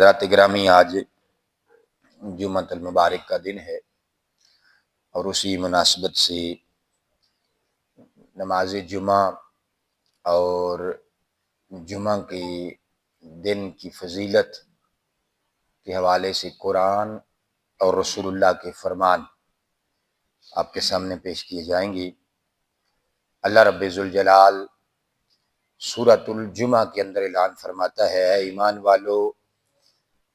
حضرات گرامی، آج جمعۃ المبارک کا دن ہے اور اسی مناسبت سے نماز جمعہ اور جمعہ کے دن کی فضیلت کے حوالے سے قرآن اور رسول اللہ کے فرمان آپ کے سامنے پیش کیے جائیں گے۔ اللہ رب ذوالجلال سورۃ الجمعہ کے اندر اعلان فرماتا ہے، اے ایمان والو،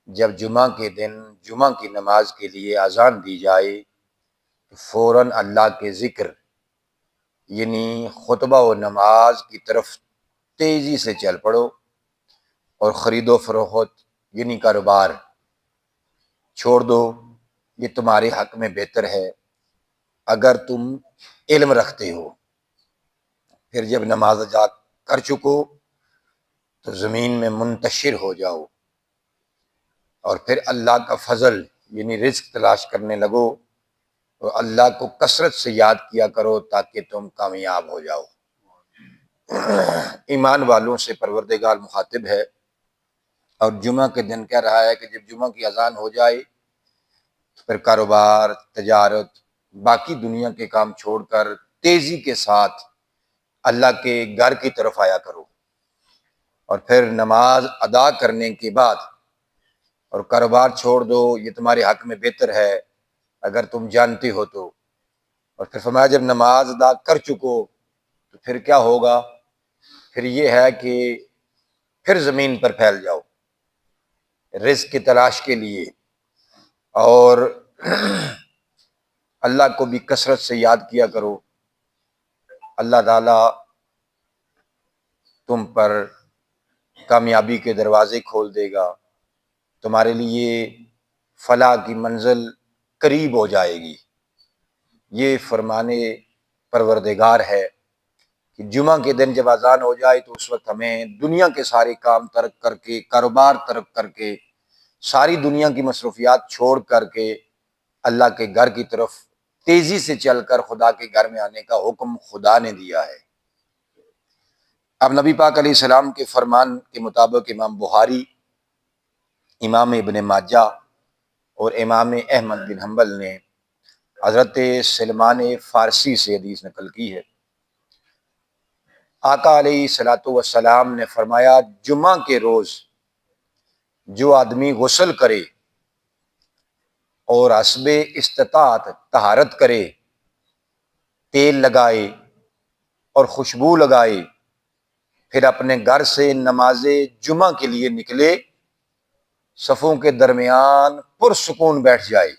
جب جمعہ کے دن جمعہ کی نماز کے لیے اذان دی جائے تو فوراً اللہ کے ذکر یعنی خطبہ و نماز کی طرف تیزی سے چل پڑو اور خرید و فروخت یعنی کاروبار چھوڑ دو، یہ تمہارے حق میں بہتر ہے اگر تم علم رکھتے ہو۔ پھر جب نماز ادا کر چکو تو زمین میں منتشر ہو جاؤ اور پھر اللہ کا فضل یعنی رزق تلاش کرنے لگو اور اللہ کو کثرت سے یاد کیا کرو تاکہ تم کامیاب ہو جاؤ۔ ایمان والوں سے پروردگار مخاطب ہے اور جمعہ کے دن کہہ رہا ہے کہ جب جمعہ کی اذان ہو جائے تو پھر کاروبار، تجارت، باقی دنیا کے کام چھوڑ کر تیزی کے ساتھ اللہ کے گھر کی طرف آیا کرو، اور پھر نماز ادا کرنے کے بعد اور کاروبار چھوڑ دو، یہ تمہارے حق میں بہتر ہے اگر تم جانتے ہو تو۔ اور پھر فرمایا جب نماز ادا کر چکو تو پھر کیا ہوگا؟ پھر یہ ہے کہ پھر زمین پر پھیل جاؤ رزق کی تلاش کے لیے، اور اللہ کو بھی کثرت سے یاد کیا کرو۔ اللہ تعالیٰ تم پر کامیابی کے دروازے کھول دے گا، تمہارے لیے فلاح کی منزل قریب ہو جائے گی۔ یہ فرمانے پروردگار ہے کہ جمعہ کے دن جب اذان ہو جائے تو اس وقت ہمیں دنیا کے سارے کام ترک کر کے، کاروبار ترک کر کے، ساری دنیا کی مصروفیات چھوڑ کر کے اللہ کے گھر کی طرف تیزی سے چل کر خدا کے گھر میں آنے کا حکم خدا نے دیا ہے۔ اب نبی پاک علیہ السلام کے فرمان کے مطابق امام بخاری، امام ابن ماجہ اور امام احمد بن حنبل نے حضرت سلمان فارسی سے حدیث نقل کی ہے۔ آقا علیہ الصلوۃ والسلام نے فرمایا، جمعہ کے روز جو آدمی غسل کرے اور حسب استطاعت طہارت کرے، تیل لگائے اور خوشبو لگائے، پھر اپنے گھر سے نماز جمعہ کے لیے نکلے، صفوں کے درمیان پرسکون بیٹھ جائے،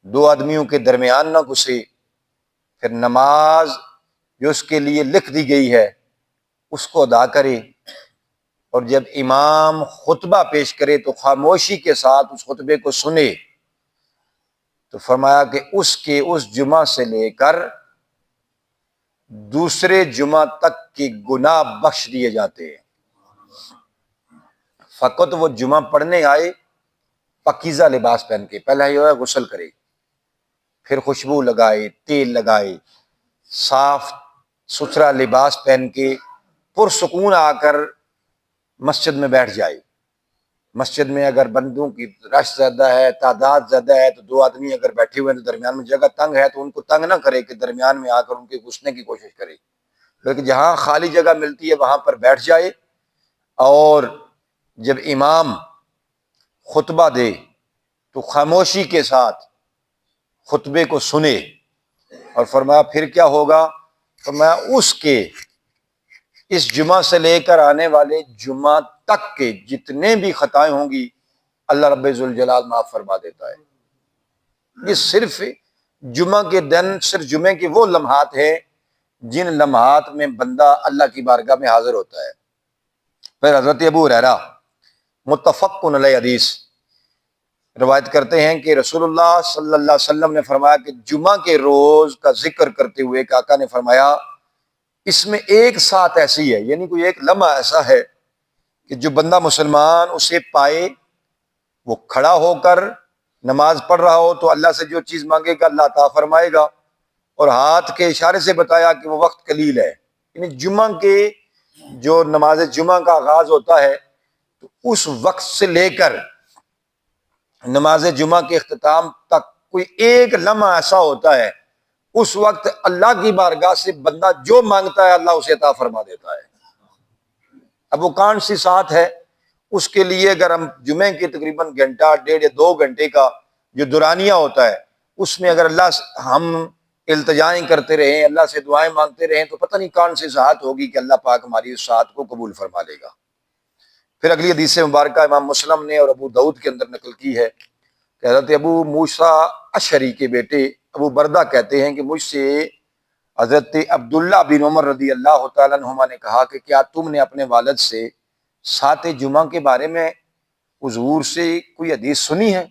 دو آدمیوں کے درمیان نہ گھسے، پھر نماز جو اس کے لیے لکھ دی گئی ہے اس کو ادا کرے، اور جب امام خطبہ پیش کرے تو خاموشی کے ساتھ اس خطبے کو سنے، تو فرمایا کہ اس جمعہ سے لے کر دوسرے جمعہ تک کے گناہ بخش دیے جاتے ہیں۔ فقط وہ جمعہ پڑھنے آئے پاکیزہ لباس پہن کے، پہلا یہ ہے غسل کرے، پھر خوشبو لگائے، تیل لگائے، صاف ستھرا لباس پہن کے پرسکون آ کر مسجد میں بیٹھ جائے۔ مسجد میں اگر بندوں کی رش زیادہ ہے، تعداد زیادہ ہے، تو دو آدمی اگر بیٹھے ہوئے ہیں تو درمیان میں جگہ تنگ ہے تو ان کو تنگ نہ کرے کہ درمیان میں آ کر ان کے گھسنے کی کوشش کرے، بلکہ جہاں خالی جگہ ملتی ہے وہاں پر بیٹھ جائے، اور جب امام خطبہ دے تو خاموشی کے ساتھ خطبے کو سنے۔ اور فرمایا پھر کیا ہوگا؟ فرمایا اس کے اس جمعہ سے لے کر آنے والے جمعہ تک کے جتنے بھی خطائیں ہوں گی اللہ رب ذوالجلال معاف فرما دیتا ہے۔ یہ صرف جمعہ کے دن، صرف جمعے کے وہ لمحات ہیں جن لمحات میں بندہ اللہ کی بارگاہ میں حاضر ہوتا ہے۔ پھر حضرت ابو ہریرہ متفق علیہ حدیث روایت کرتے ہیں کہ رسول اللہ صلی اللہ علیہ وسلم نے فرمایا کہ جمعہ کے روز کا ذکر کرتے ہوئے آقا نے فرمایا، اس میں ایک ساتھ ایسی ہے، یعنی کوئی ایک لمحہ ایسا ہے کہ جو بندہ مسلمان اسے پائے، وہ کھڑا ہو کر نماز پڑھ رہا ہو تو اللہ سے جو چیز مانگے گا اللہ عطا فرمائے گا، اور ہاتھ کے اشارے سے بتایا کہ وہ وقت قلیل ہے، یعنی جمعہ کے جو نماز جمعہ کا آغاز ہوتا ہے تو اس وقت سے لے کر نماز جمعہ کے اختتام تک کوئی ایک لمحہ ایسا ہوتا ہے، اس وقت اللہ کی بارگاہ سے بندہ جو مانگتا ہے اللہ اسے عطا فرما دیتا ہے۔ اب وہ کون سی ساتھ ہے؟ اس کے لیے اگر ہم جمعے کے تقریباً گھنٹہ، ڈیڑھ یا 2 گھنٹے کا جو دورانیہ ہوتا ہے، اس میں اگر اللہ سے ہم التجائیں کرتے رہیں، اللہ سے دعائیں مانگتے رہیں، تو پتہ نہیں کون سی ساعت ہوگی کہ اللہ پاک ہماری اس ساعت کو قبول فرما لے گا۔ پھر اگلی حدیث مبارکہ امام مسلم نے اور ابو داؤد کے اندر نقل کی ہے کہ حضرت ابو موسیٰ اشعری کے بیٹے ابو بردہ کہتے ہیں کہ مجھ سے حضرت عبداللہ بن عمر رضی اللہ تعالیٰ عنہما نے کہا کہ کیا تم نے اپنے والد سے سات جمعہ کے بارے میں حضور سے کوئی حدیث سنی ہے؟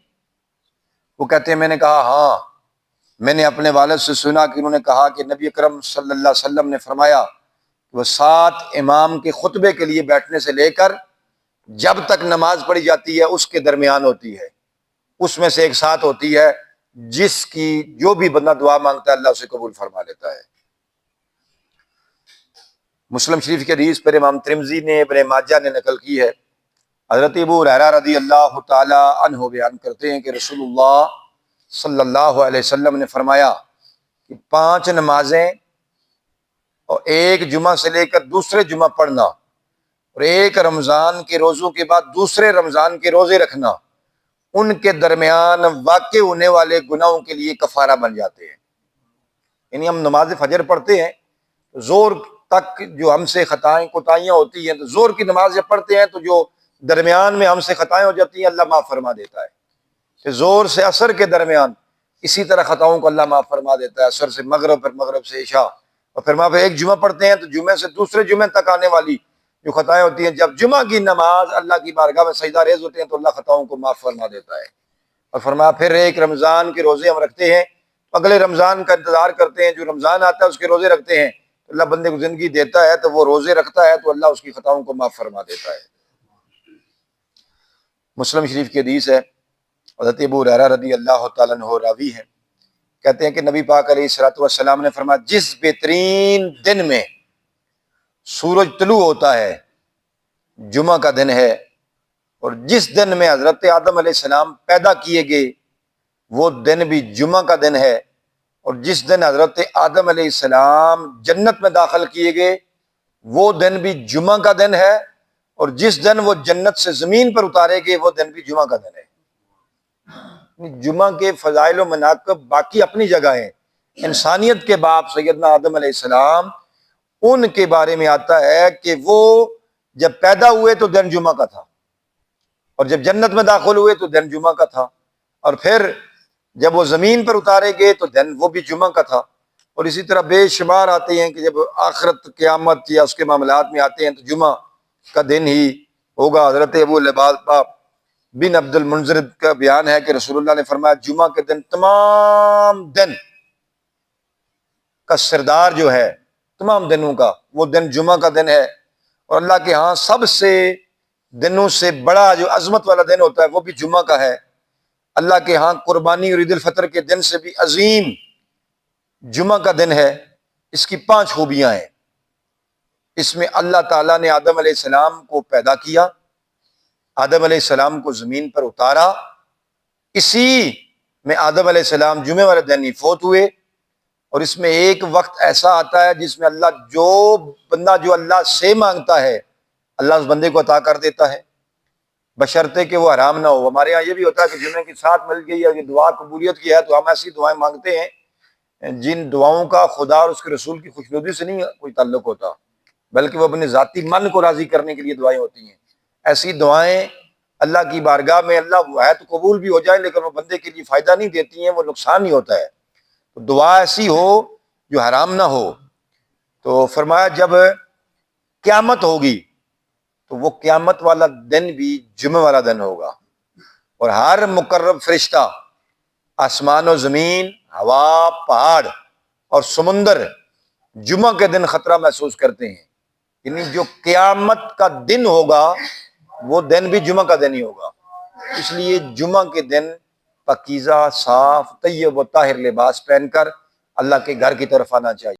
وہ کہتے ہیں میں نے کہا ہاں، میں نے اپنے والد سے سنا کہ انہوں نے کہا کہ نبی اکرم صلی اللہ علیہ وسلم نے فرمایا کہ وہ 7 امام کے خطبے کے لیے بیٹھنے سے لے کر جب تک نماز پڑھی جاتی ہے اس کے درمیان ہوتی ہے، اس میں سے ایک ساتھ ہوتی ہے جس کی جو بھی بندہ دعا مانگتا ہے اللہ اسے قبول فرما لیتا ہے۔ مسلم شریف کی حدیث پر امام ترمذی نے، ابن ماجہ نے نقل کی ہے، حضرت ابو ہریرہ رضی اللہ تعالی عنہ بیان کرتے ہیں کہ رسول اللہ صلی اللہ علیہ وسلم نے فرمایا کہ 5 نمازیں اور ایک جمعہ سے لے کر دوسرے جمعہ پڑھنا اور ایک رمضان کے روزوں کے بعد دوسرے رمضان کے روزے رکھنا ان کے درمیان واقع ہونے والے گناہوں کے لیے کفارہ بن جاتے ہیں۔ یعنی ہم نماز فجر پڑھتے ہیں، زور تک جو ہم سے خطائیں کوتاہیاں ہوتی ہیں، تو زور کی نماز جب پڑھتے ہیں تو جو درمیان میں ہم سے خطائیں ہو جاتی ہیں اللہ معاف فرما دیتا ہے، کہ زور سے عصر کے درمیان اسی طرح خطاؤں کو اللہ معاف فرما دیتا ہے، عصر سے مغرب، پھر مغرب سے عشاء، اور پھر وہاں پہ ایک جمعہ پڑھتے ہیں تو جمعے سے دوسرے جمعے تک آنے والی جو خطائیں ہوتی ہیں، جب جمعہ کی نماز اللہ کی بارگاہ میں سجدہ ریز ہوتے ہیں تو اللہ خطاؤں کو معاف فرما دیتا ہے۔ اور فرمایا پھر ایک رمضان کے روزے ہم رکھتے ہیں، اگلے رمضان کا انتظار کرتے ہیں، جو رمضان آتا ہے اس کے روزے رکھتے ہیں، اللہ بندے کو زندگی دیتا ہے تو وہ روزے رکھتا ہے تو اللہ اس کی خطاؤں کو معاف فرما دیتا ہے۔ مسلم شریف کی حدیث ہے، حضرت ابو ہریرہ رضی اللہ تعالیٰ عنہ راوی ہیں، کہتے ہیں کہ نبی پاک علیہ الصلوۃ والسلام نے فرمایا جس بہترین دن میں سورج طلوع ہوتا ہے جمعہ کا دن ہے، اور جس دن میں حضرت آدم علیہ السلام پیدا کیے گئے وہ دن بھی جمعہ کا دن ہے، اور جس دن حضرت آدم علیہ السلام جنت میں داخل کیے گئے وہ دن بھی جمعہ کا دن ہے، اور جس دن وہ جنت سے زمین پر اتارے گئے وہ دن بھی جمعہ کا دن ہے۔ جمعہ کے فضائل و مناقب باقی اپنی جگہ ہیں، انسانیت کے باپ سیدنا آدم علیہ السلام ان کے بارے میں آتا ہے کہ وہ جب پیدا ہوئے تو دن جمعہ کا تھا، اور جب جنت میں داخل ہوئے تو دن جمعہ کا تھا، اور پھر جب وہ زمین پر اتارے گئے تو دن وہ بھی جمعہ کا تھا، اور اسی طرح بے شمار آتے ہیں کہ جب آخرت قیامت یا اس کے معاملات میں آتے ہیں تو جمعہ کا دن ہی ہوگا۔ حضرت ابو لبابہ بن عبد المنذر کا بیان ہے کہ رسول اللہ نے فرمایا جمعہ کے دن تمام دن کا سردار جو ہے، تمام دنوں کا وہ دن جمعہ کا دن ہے، اور اللہ کے ہاں سب سے دنوں سے بڑا جو عظمت والا دن ہوتا ہے وہ بھی جمعہ کا ہے۔ اللہ کے ہاں قربانی اور عید الفطر کے دن سے بھی عظیم جمعہ کا دن ہے۔ اس کی 5 خوبیاں ہیں۔ اس میں اللہ تعالیٰ نے آدم علیہ السلام کو پیدا کیا، آدم علیہ السلام کو زمین پر اتارا، اسی میں آدم علیہ السلام جمعے والے دن ہی فوت ہوئے، اور اس میں ایک وقت ایسا آتا ہے جس میں اللہ جو بندہ جو اللہ سے مانگتا ہے اللہ اس بندے کو عطا کر دیتا ہے، بشرطے کہ وہ حرام نہ ہو۔ ہمارے ہاں یہ بھی ہوتا ہے کہ جمعے کی ساتھ مل گئی ہے، دعا قبولیت کی ہے تو ہم ایسی دعائیں مانگتے ہیں جن دعاؤں کا خدا اور اس کے رسول کی خوشنودی سے نہیں کوئی تعلق ہوتا، بلکہ وہ اپنے ذاتی من کو راضی کرنے کے لیے دعائیں ہوتی ہیں۔ ایسی دعائیں اللہ کی بارگاہ میں اللہ وہ ہے تو قبول بھی ہو جائے، لیکن وہ بندے کے لیے فائدہ نہیں دیتی ہیں، وہ نقصان ہی ہوتا ہے۔ تو دعا ایسی ہو جو حرام نہ ہو۔ تو فرمایا جب قیامت ہوگی تو وہ قیامت والا دن بھی جمعہ والا دن ہوگا، اور ہر مقرب فرشتہ، آسمان و زمین، ہوا، پہاڑ اور سمندر جمعہ کے دن خطرہ محسوس کرتے ہیں، یعنی جو قیامت کا دن ہوگا وہ دن بھی جمعہ کا دن ہی ہوگا۔ اس لیے جمعہ کے دن پاکیزہ، صاف، طیب و طاہر لباس پہن کر اللہ کے گھر کی طرف آنا چاہیے۔